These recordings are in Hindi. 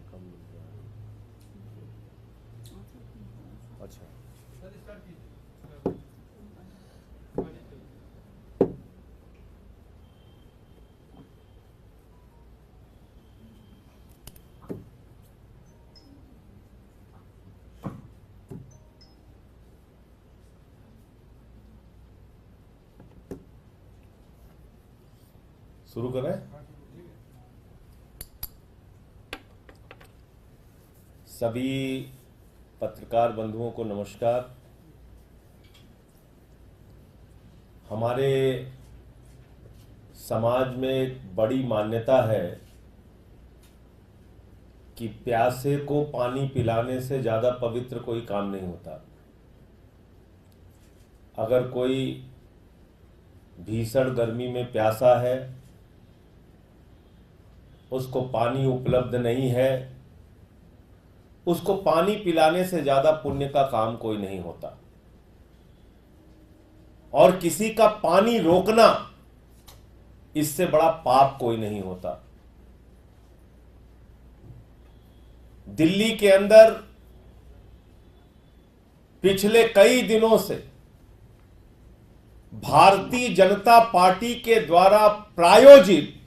कम मिल रहा है। अच्छा, शुरू करें। सभी पत्रकार बंधुओं को नमस्कार। हमारे समाज में एक बड़ी मान्यता है कि प्यासे को पानी पिलाने से ज़्यादा पवित्र कोई काम नहीं होता। अगर कोई भीषण गर्मी में प्यासा है, उसको पानी उपलब्ध नहीं है, उसको पानी पिलाने से ज़्यादा पुण्य का काम कोई नहीं होता। और किसी का पानी रोकना, इससे बड़ा पाप कोई नहीं होता। दिल्ली के अंदर पिछले कई दिनों से भारतीय जनता पार्टी के द्वारा प्रायोजित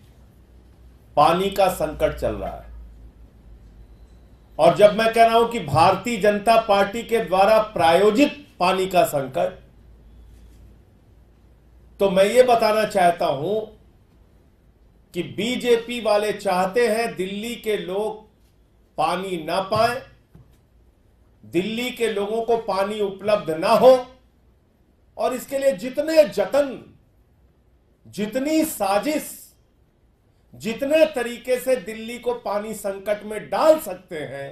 पानी का संकट चल रहा है। और जब मैं कह रहा हूं कि भारतीय जनता पार्टी के द्वारा प्रायोजित पानी का संकट, तो मैं ये बताना चाहता हूं कि बीजेपी वाले चाहते हैं दिल्ली के लोग पानी ना पाएं, दिल्ली के लोगों को पानी उपलब्ध ना हो, और इसके लिए जितने जतन, जितनी साजिश, जितने तरीके से दिल्ली को पानी संकट में डाल सकते हैं,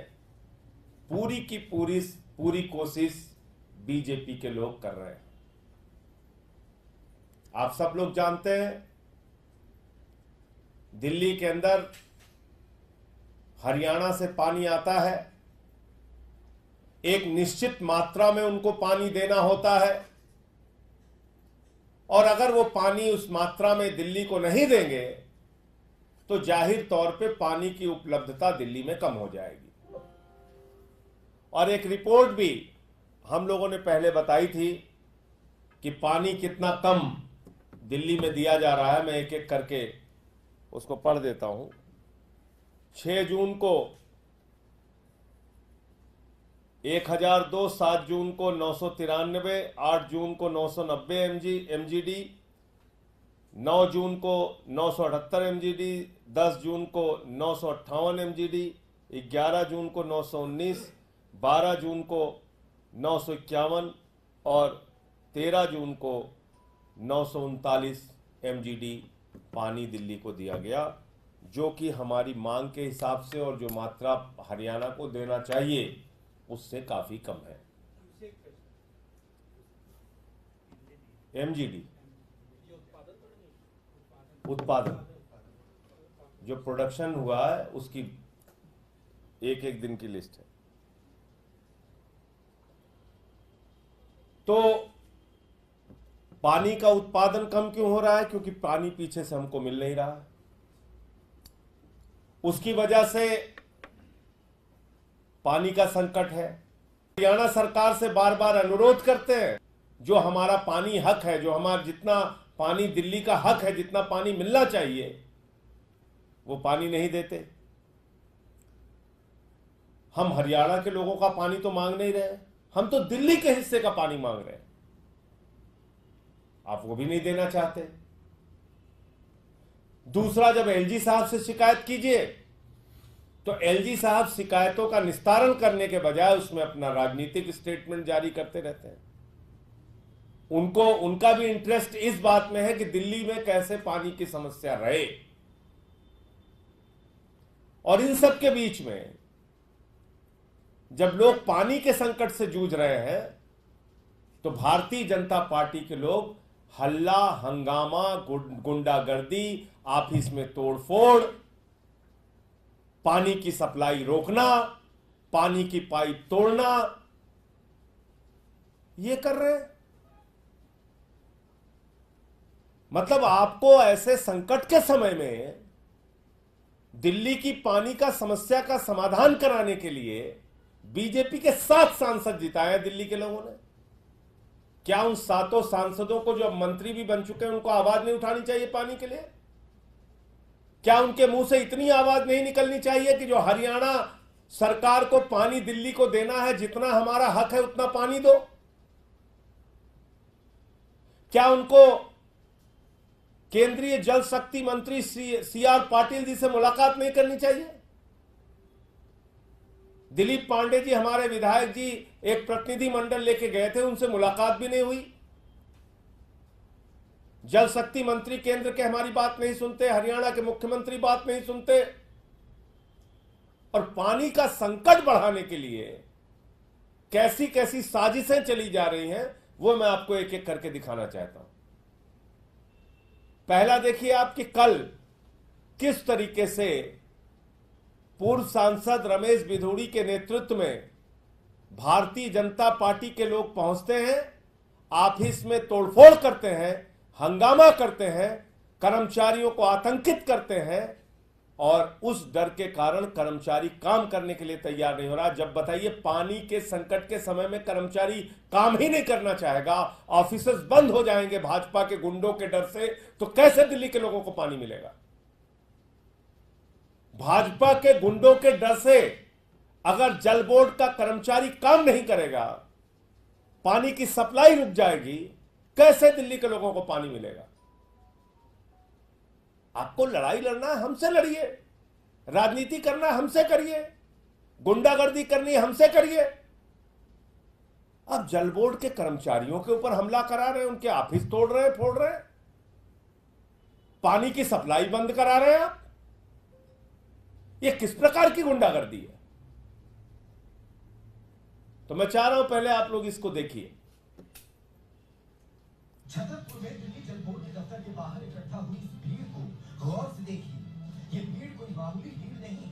पूरी की पूरी कोशिश बीजेपी के लोग कर रहे हैं। आप सब लोग जानते हैं, दिल्ली के अंदर हरियाणा से पानी आता है, एक निश्चित मात्रा में उनको पानी देना होता है, और अगर वो पानी उस मात्रा में दिल्ली को नहीं देंगे तो जाहिर तौर पे पानी की उपलब्धता दिल्ली में कम हो जाएगी। और एक रिपोर्ट भी हम लोगों ने पहले बताई थी कि पानी कितना कम दिल्ली में दिया जा रहा है। मैं एक एक करके उसको पढ़ देता हूं। 6 जून को 1002, 7 जून को 993, 8 जून को 990 MGD, 9 जून को 978 MGD, 10 जून को 958 MGD, 11 जून को 919, 12 जून को 951 और 13 जून को 939 MGD पानी दिल्ली को दिया गया, जो कि हमारी मांग के हिसाब से और जो मात्रा हरियाणा को देना चाहिए उससे काफी कम है। MGD उत्पादन, जो प्रोडक्शन हुआ है उसकी एक एक दिन की लिस्ट है। तो पानी का उत्पादन कम क्यों हो रहा है? क्योंकि पानी पीछे से हमको मिल नहीं रहा। उसकी वजह से पानी का संकट है। हरियाणा सरकार से बार बार अनुरोध करते हैं, जो हमारा पानी हक है, जो हमारा जितना पानी दिल्ली का हक है, जितना पानी मिलना चाहिए, वो पानी नहीं देते। हम हरियाणा के लोगों का पानी तो मांग नहीं रहे, हम तो दिल्ली के हिस्से का पानी मांग रहे हैं। आप वो भी नहीं देना चाहते। दूसरा, जब एलजी साहब से शिकायत कीजिए तो एलजी साहब शिकायतों का निस्तारण करने के बजाय उसमें अपना राजनीतिक स्टेटमेंट जारी करते रहते हैं। उनका भी इंटरेस्ट इस बात में है कि दिल्ली में कैसे पानी की समस्या रहे। और इन सब के बीच में जब लोग पानी के संकट से जूझ रहे हैं, तो भारतीय जनता पार्टी के लोग हल्ला, हंगामा, गुंडागर्दी, ऑफिस में तोड़फोड़, पानी की सप्लाई रोकना, पानी की पाइप तोड़ना, ये कर रहे हैं। मतलब आपको ऐसे संकट के समय में दिल्ली की पानी का समस्या का समाधान कराने के लिए बीजेपी के 7 सांसद जिताए हैं दिल्ली के लोगों ने। क्या उन 7 सांसदों को, जो अब मंत्री भी बन चुके हैं, उनको आवाज नहीं उठानी चाहिए पानी के लिए? क्या उनके मुंह से इतनी आवाज नहीं निकलनी चाहिए कि जो हरियाणा सरकार को पानी दिल्ली को देना है, जितना हमारा हक है उतना पानी दो? क्या उनको केंद्रीय जल शक्ति मंत्री सी आर पाटिल जी से मुलाकात नहीं करनी चाहिए? दिलीप पांडे जी, हमारे विधायक जी, एक प्रतिनिधि मंडल लेके गए थे, उनसे मुलाकात भी नहीं हुई। जल शक्ति मंत्री केंद्र के हमारी बात नहीं सुनते, हरियाणा के मुख्यमंत्री बात नहीं सुनते, और पानी का संकट बढ़ाने के लिए कैसी कैसी साजिशें चली जा रही हैं, वो मैं आपको एक एक करके दिखाना चाहता हूं। पहला देखिए आप कि कल किस तरीके से पूर्व सांसद रमेश बिधूड़ी के नेतृत्व में भारतीय जनता पार्टी के लोग पहुंचते हैं, ऑफिस में तोड़फोड़ करते हैं, हंगामा करते हैं, कर्मचारियों को आतंकित करते हैं, और उस डर के कारण कर्मचारी काम करने के लिए तैयार नहीं हो रहा। जब बताइए, पानी के संकट के समय में कर्मचारी काम ही नहीं करना चाहेगा, ऑफिसेस बंद हो जाएंगे भाजपा के गुंडों के डर से, तो कैसे दिल्ली के लोगों को पानी मिलेगा? भाजपा के गुंडों के डर से अगर जल बोर्ड का कर्मचारी काम नहीं करेगा, पानी की सप्लाई रुक जाएगी, कैसे दिल्ली के लोगों को पानी मिलेगा? आपको लड़ाई लड़ना है, हमसे लड़िए। राजनीति करना है, हमसे करिए। गुंडागर्दी करनी है, हमसे करिए। अब जल बोर्ड के कर्मचारियों के ऊपर हमला करा रहे हैं, उनके ऑफिस तोड़ रहे हैं, फोड़ रहे हैं, पानी की सप्लाई बंद करा रहे हैं आप। ये किस प्रकार की गुंडागर्दी है? तो मैं चाह रहा हूं पहले आप लोग इसको देखिए। छतरपुर में दिल्ली जल बोर्ड के दफ्तर के बाहर इकट्ठा हुई इस भीड़ को गौर से देखिए। ये भीड़ कोई मामूली भीड़ नहीं।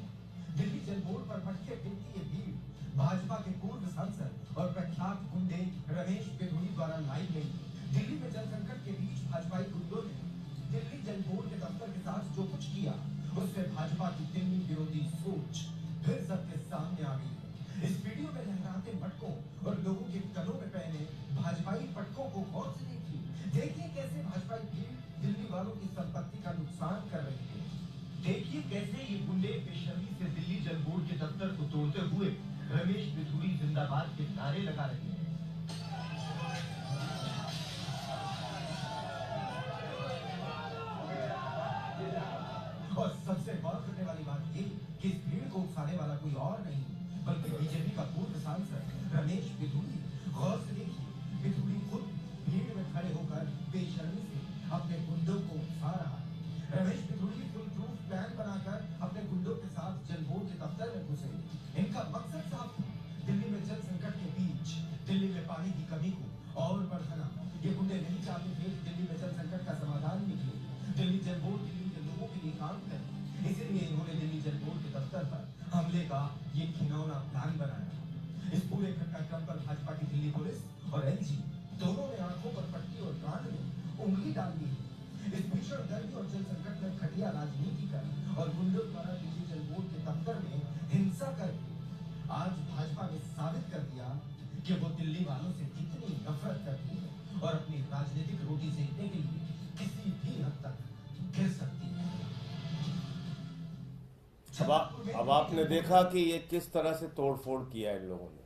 दिल्ली जल बोर्ड पर मटके टिकती ये भीड़ भाजपा के पूर्व सांसद और प्रख्यात गुंडे रमेश बिधूड़ी द्वारा लाई गई। दिल्ली में जल संकट के बीच भाजपाई गुंडों ने दिल्ली जल बोर्ड के दफ्तर के साथ जो कुछ किया, उससे भाजपा की दिल्ली विरोधी सोच फिर सबके सामने आ गई। इस वीडियो में लहराते मटकों और लोगों के गलों में पहने भाजपाई पटकों को गौर से देखिए कैसे भाजपाई भीड़ दिल्ली वालों की संपत्ति का नुकसान कर रही है। देखिए कैसे ये गुंडे बेशर्मी से दिल्ली जल बोर्ड के दफ्तर को तोड़ते हुए रमेश बिधूड़ी जिंदाबाद के नारे लगा रहे हैं। और सबसे गौर करने वाली बात ये कि इस भीड़ को उकसाने वाला कोई और नहीं बल्कि बीजेपी का पूर्व सांसद रमेश बिधूड़ी। गौर से देखिए, बिधूड़ी खुद भीड़ में खड़े होकर बेशर्मी से अपने गुंडों को उकसा रहा है। Ramesh Bidhuri full proof plan बनाकर अपने गुंडों के साथ जल बोर्ड के दफ्तर में घुसे। इनका मकसद साफ था, दिल्ली में जल संकट के बीच दिल्ली में पानी की कमी को और बढ़ाना। ये गुंडे नहीं चाहते थे दिल्ली में जल संकट का समाधान निकले। दिल्ली जल बोर्ड दिल्ली के लोगों के लिए काम करे, इसीलिए इन्होंने दिल्ली जल बोर्ड के दफ्तर पर हमले का ये घिनौना प्लान बनाया। इस पूरे घटनाक्रम पर भाजपा की दिल्ली पुलिस और एलजी दोनों ने आंखों पर पट्टी और कान में उंगली डाल दी है। इस भीषण गर्मी और जल संकट में घटिया राजनीति कर और गुंडों द्वारा दिल्ली जल बोर्ड के दफ्तर में हिंसा करके आज भाजपा ने साबित कर दिया कि वो दिल्ली वालों से कितनी नफरत करती है और अपनी राजनीतिक रोटी सेकने के लिए किसी भी हद तक गिर सकती है। अब आपने देखा कि ये किस तरह से तोड़फोड़ किया इन लोगों ने।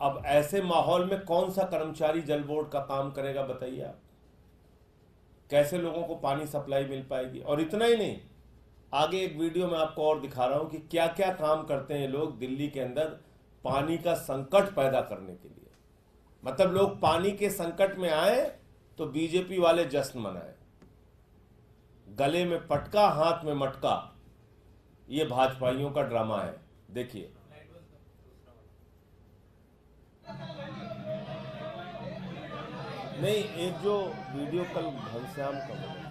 अब ऐसे माहौल में कौन सा कर्मचारी जल बोर्ड का काम करेगा बताइए आप? कैसे लोगों को पानी सप्लाई मिल पाएगी? और इतना ही नहीं, आगे एक वीडियो में आपको और दिखा रहा हूं कि क्या क्या काम करते हैं ये लोग दिल्ली के अंदर पानी का संकट पैदा करने के लिए। मतलब लोग पानी के संकट में आए तो बीजेपी वाले जश्न मनाए, गले में पटका, हाथ में मटका। ये भाजपाइयों का ड्रामा है। देखिए, नहीं, एक जो वीडियो कल घनश्याम का बना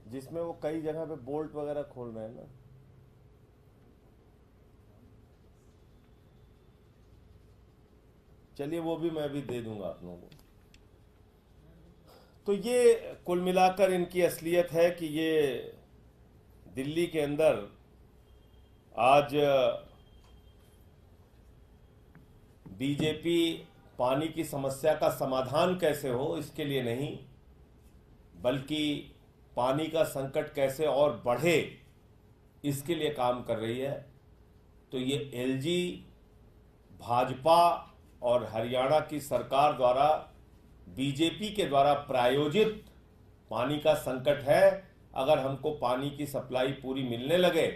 जिसमें वो कई जगह पे बोल्ट वगैरह खोल रहे हैं ना, चलिए वो भी मैं भी दे दूंगा आप लोगों को। तो ये कुल मिलाकर इनकी असलियत है कि ये दिल्ली के अंदर आज बीजेपी पानी की समस्या का समाधान कैसे हो इसके लिए नहीं, बल्कि पानी का संकट कैसे और बढ़े इसके लिए काम कर रही है। तो ये एलजी, भाजपा और हरियाणा की सरकार द्वारा, बीजेपी के द्वारा प्रायोजित पानी का संकट है। अगर हमको पानी की सप्लाई पूरी मिलने लगे,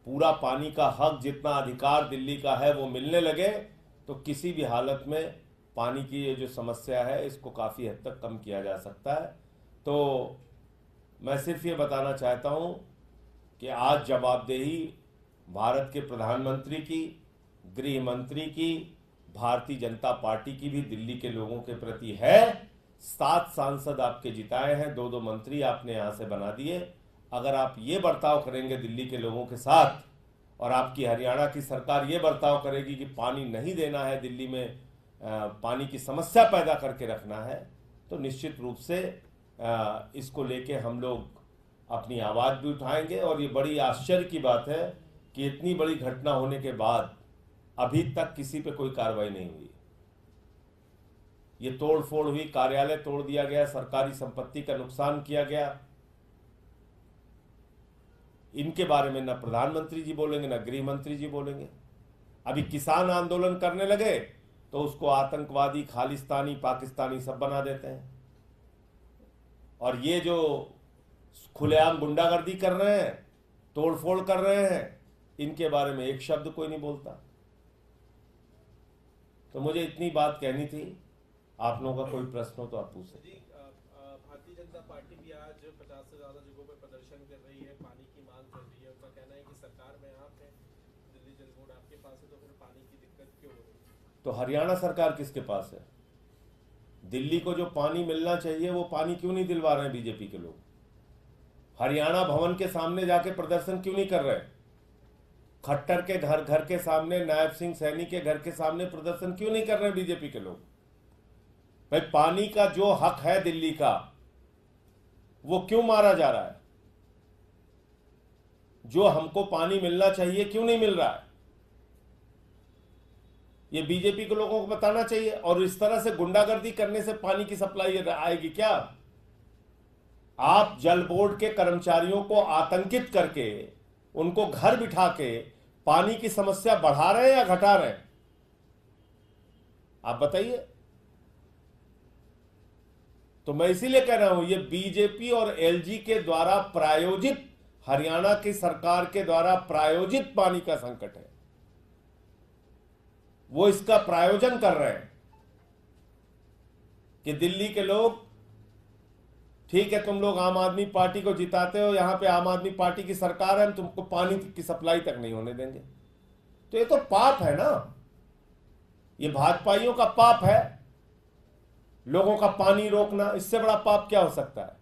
पूरा पानी का हक जितना अधिकार दिल्ली का है वो मिलने लगे, तो किसी भी हालत में पानी की ये जो समस्या है इसको काफ़ी हद तक कम किया जा सकता है। तो मैं सिर्फ ये बताना चाहता हूँ कि आज जवाबदेही भारत के प्रधानमंत्री की, गृह मंत्री की, भारतीय जनता पार्टी की भी दिल्ली के लोगों के प्रति है। 7 सांसद आपके जिताए हैं, 2-2 मंत्री आपने यहाँ से बना दिए। अगर आप ये बर्ताव करेंगे दिल्ली के लोगों के साथ, और आपकी हरियाणा की सरकार ये बर्ताव करेगी कि पानी नहीं देना है, दिल्ली में पानी की समस्या पैदा करके रखना है, तो निश्चित रूप से इसको लेके हम लोग अपनी आवाज़ भी उठाएंगे। और ये बड़ी आश्चर्य की बात है कि इतनी बड़ी घटना होने के बाद अभी तक किसी पे कोई कार्रवाई नहीं हुई। ये तोड़ फोड़ हुई, कार्यालय तोड़ दिया गया, सरकारी संपत्ति का नुकसान किया गया। इनके बारे में न प्रधानमंत्री जी बोलेंगे, न गृह मंत्री जी बोलेंगे। अभी किसान आंदोलन करने लगे तो उसको आतंकवादी, खालिस्तानी, पाकिस्तानी सब बना देते हैं। और ये जो खुलेआम गुंडागर्दी कर रहे हैं, तोड़फोड़ कर रहे हैं, इनके बारे में एक शब्द कोई नहीं बोलता। तो मुझे इतनी बात कहनी थी। आप लोगों का कोई प्रश्न हो तो आप पूछ सकते हैं। भारतीय जनता पार्टी भी आज 50 से ज्यादा जगहों पर प्रदर्शन कर रही है, पानी की मांग कर रही है। उनका कहना है कि सरकार में आप हैं, दिल्ली जल बोर्ड आपके पास है, तो फिर पानी की दिक्कत क्यों हो रही है? तो हरियाणा सरकार किसके पास है? दिल्ली को जो पानी मिलना चाहिए वो पानी क्यों नहीं दिलवा रहे हैं बीजेपी के लोग? हरियाणा भवन के सामने जाके प्रदर्शन क्यों नहीं कर रहे? खट्टर के घर के सामने, नायब सिंह सैनी के घर के सामने प्रदर्शन क्यों नहीं कर रहे बीजेपी के लोग? भाई, पानी का जो हक है दिल्ली का, वो क्यों मारा जा रहा है? जो हमको पानी मिलना चाहिए क्यों नहीं मिल रहा है? ये बीजेपी के लोगों को बताना चाहिए। और इस तरह से गुंडागर्दी करने से पानी की सप्लाई आएगी क्या? आप जल बोर्ड के कर्मचारियों को आतंकित करके, उनको घर बिठा के पानी की समस्या बढ़ा रहे हैं या घटा रहे हैं? आप बताइए। तो मैं इसीलिए कह रहा हूं, ये बीजेपी और एलजी के द्वारा प्रायोजित, हरियाणा की सरकार के द्वारा प्रायोजित पानी का संकट है। वो इसका प्रायोजन कर रहे हैं कि दिल्ली के लोग, ठीक है तुम लोग आम आदमी पार्टी को जिताते हो, यहां पे आम आदमी पार्टी की सरकार है, हम तुमको पानी की सप्लाई तक नहीं होने देंगे। तो ये तो पाप है ना, ये भाजपाइयों का पाप है। लोगों का पानी रोकना, इससे बड़ा पाप क्या हो सकता है?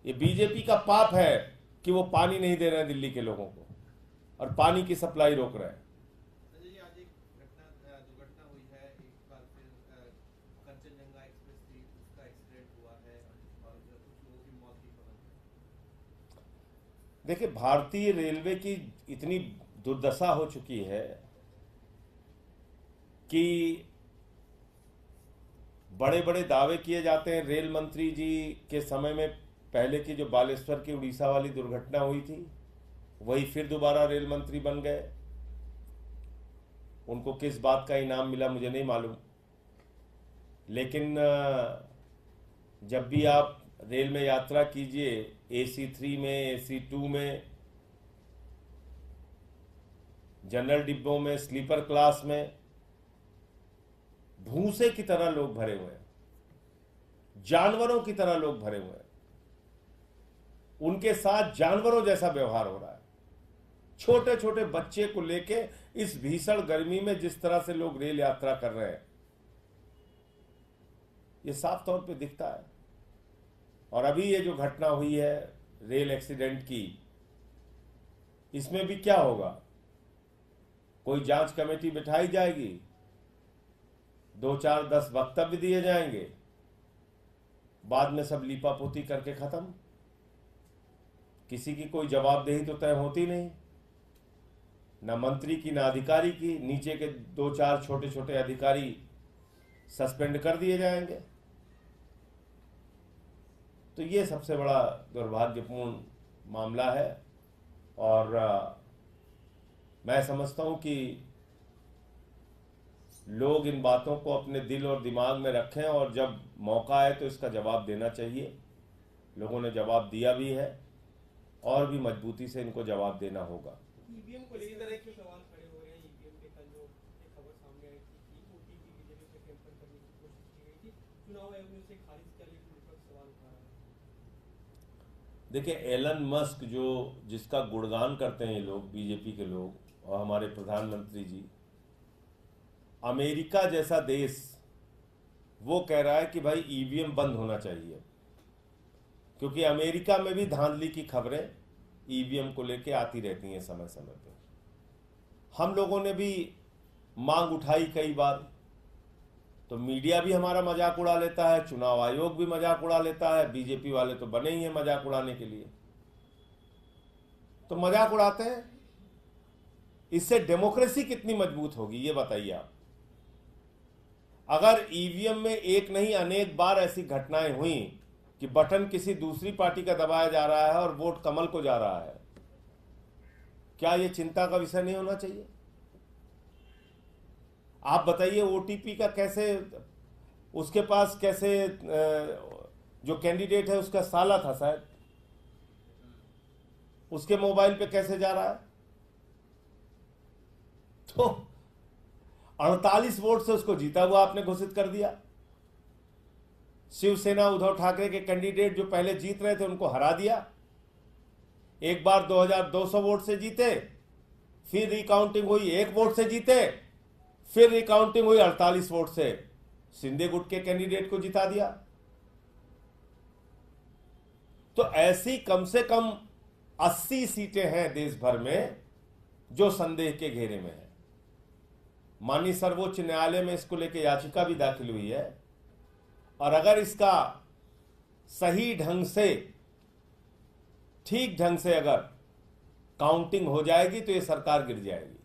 ये बीजेपी का पाप है कि वो पानी नहीं दे रहे हैं दिल्ली के लोगों को और पानी की सप्लाई रोक रहे हैं। आज एक दुर्घटना हुई है, एक बार फिर कंचनजंगा एक्सप्रेस थी, उसका एक्सीडेंट हुआ है और कुछ लोगों की मौत की खबर है। देखिए, भारतीय रेलवे की इतनी दुर्दशा हो चुकी है कि बड़े बड़े दावे किए जाते हैं। रेल मंत्री जी के समय में पहले की जो बालेश्वर की उड़ीसा वाली दुर्घटना हुई थी, वही फिर दोबारा रेल मंत्री बन गए। उनको किस बात का इनाम मिला मुझे नहीं मालूम, लेकिन जब भी आप रेल में यात्रा कीजिए, AC3 में, AC2 में, जनरल डिब्बों में, स्लीपर क्लास में, भूसे की तरह लोग भरे हुए हैं, जानवरों की तरह लोग भरे हुए हैं। उनके साथ जानवरों जैसा व्यवहार हो रहा है। छोटे छोटे बच्चे को लेके इस भीषण गर्मी में जिस तरह से लोग रेल यात्रा कर रहे हैं, ये साफ तौर पे दिखता है। और अभी ये जो घटना हुई है रेल एक्सीडेंट की, इसमें भी क्या होगा? कोई जांच कमेटी बिठाई जाएगी, 2-4-10 वक्तव्य दिए जाएंगे, बाद में सब लीपापोती करके खत्म। किसी की कोई जवाबदेही तो तय होती नहीं, ना मंत्री की ना अधिकारी की। नीचे के 2-4 छोटे छोटे अधिकारी सस्पेंड कर दिए जाएंगे। तो ये सबसे बड़ा दुर्भाग्यपूर्ण मामला है। और मैं समझता हूं कि लोग इन बातों को अपने दिल और दिमाग में रखें और जब मौका आए तो इसका जवाब देना चाहिए। लोगों ने जवाब दिया भी है और भी मजबूती से इनको जवाब देना होगा। ईवीएम को लेकर तरह के सवाल खड़े हो रहे हैं। ईवीएम के कल जो एक खबर सामने आई थी कि ओटीपी बीजेपी पे टेम्पर करने की कोशिश की गई थी, चुनाव आयोग ने उसे खारिज किया, लेकिन विपक्ष सवाल उठा रहा है। देखिए, एलन मस्क जो जिसका गुणगान करते हैं ये लोग, बीजेपी के लोग और हमारे प्रधानमंत्री जी, अमेरिका जैसा देश वो कह रहा है कि भाई ईवीएम बंद होना चाहिए, क्योंकि अमेरिका में भी धांधली की खबरें ईवीएम को लेके आती रहती हैं समय समय पे। हम लोगों ने भी मांग उठाई कई बार, तो मीडिया भी हमारा मजाक उड़ा लेता है, चुनाव आयोग भी मजाक उड़ा लेता है, बीजेपी वाले तो बने ही हैं मजाक उड़ाने के लिए। तो मजाक उड़ाते हैं, इससे डेमोक्रेसी कितनी मजबूत होगी ये बताइए आप। अगर ईवीएम में एक नहीं अनेक बार ऐसी घटनाएं हुई कि बटन किसी दूसरी पार्टी का दबाया जा रहा है और वोट कमल को जा रहा है, क्या यह चिंता का विषय नहीं होना चाहिए? आप बताइए, ओटीपी का कैसे, उसके पास कैसे, जो कैंडिडेट है उसका साला था शायद, उसके मोबाइल पे कैसे जा रहा है? तो 48 वोट से उसको जीता हुआ आपने घोषित कर दिया। शिवसेना उद्धव ठाकरे के कैंडिडेट जो पहले जीत रहे थे उनको हरा दिया। एक बार 2200 वोट से जीते, फिर रिकाउंटिंग हुई 1 वोट से जीते, फिर रिकाउंटिंग हुई 48 वोट से शिंदे गुट के कैंडिडेट को जिता दिया। तो ऐसी कम से कम 80 सीटें हैं देश भर में जो संदेह के घेरे में है। माननीय सर्वोच्च न्यायालय में इसको लेकर याचिका भी दाखिल हुई है, और अगर इसका सही ढंग से, ठीक ढंग से अगर काउंटिंग हो जाएगी तो ये सरकार गिर जाएगी।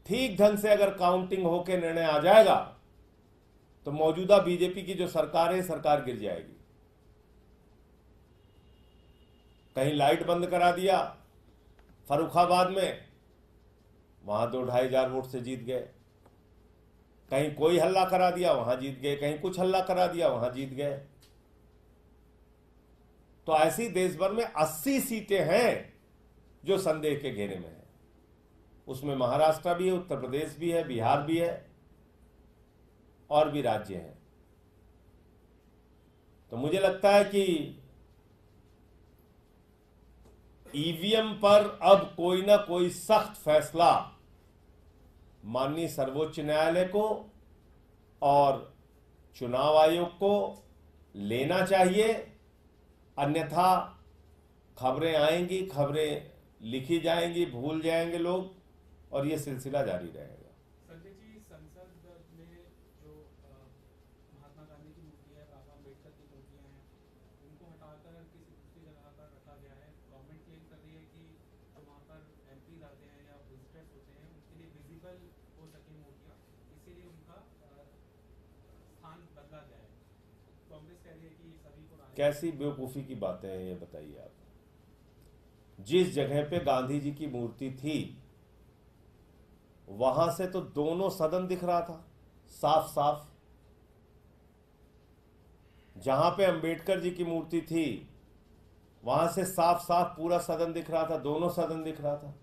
ठीक ढंग से अगर काउंटिंग होकर निर्णय आ जाएगा तो मौजूदा बीजेपी की जो सरकार है, सरकार गिर जाएगी। कहीं लाइट बंद करा दिया फर्रुखाबाद में, वहां 2-2.5 हजार वोट से जीत गए। कहीं कोई हल्ला करा दिया, वहां जीत गए। कहीं कुछ हल्ला करा दिया, वहां जीत गए। तो ऐसी देश भर में 80 सीटें हैं जो संदेह के घेरे में है। उसमें महाराष्ट्र भी है, उत्तर प्रदेश भी है, बिहार भी है और भी राज्य हैं। तो मुझे लगता है कि ईवीएम पर अब कोई ना कोई सख्त फैसला माननीय सर्वोच्च न्यायालय को और चुनाव आयोग को लेना चाहिए। अन्यथा खबरें आएंगी, खबरें लिखी जाएंगी, भूल जाएंगे लोग और ये सिलसिला जारी रहेगा। संजय जी, संसद में जो महात्मा गांधी की मूर्ति है, बाबा अम्बेडकर की मूर्तियां हैं, उनको हटाकर किसी दूसरी जगह पर रखा गया है। गवर्नमेंट क्लेम कर रही है कि जो वहाँ पर एमपीज आते हैं या विजिटर्स होते हैं उनके लिए विजिबल हो सके मूर्तियाँ, इसीलिए उनका स्थान बदला गया है। कांग्रेस कह रही है कि सभी को कैसी बेवकूफ़ी की बातें हैं ये बताइए आप। जिस जगह पे गांधी जी की मूर्ति थी वहां से तो दोनों सदन दिख रहा था साफ साफ। जहां पे अंबेडकर जी की मूर्ति थी वहां से साफ साफ पूरा सदन दिख रहा था, दोनों सदन दिख रहा था।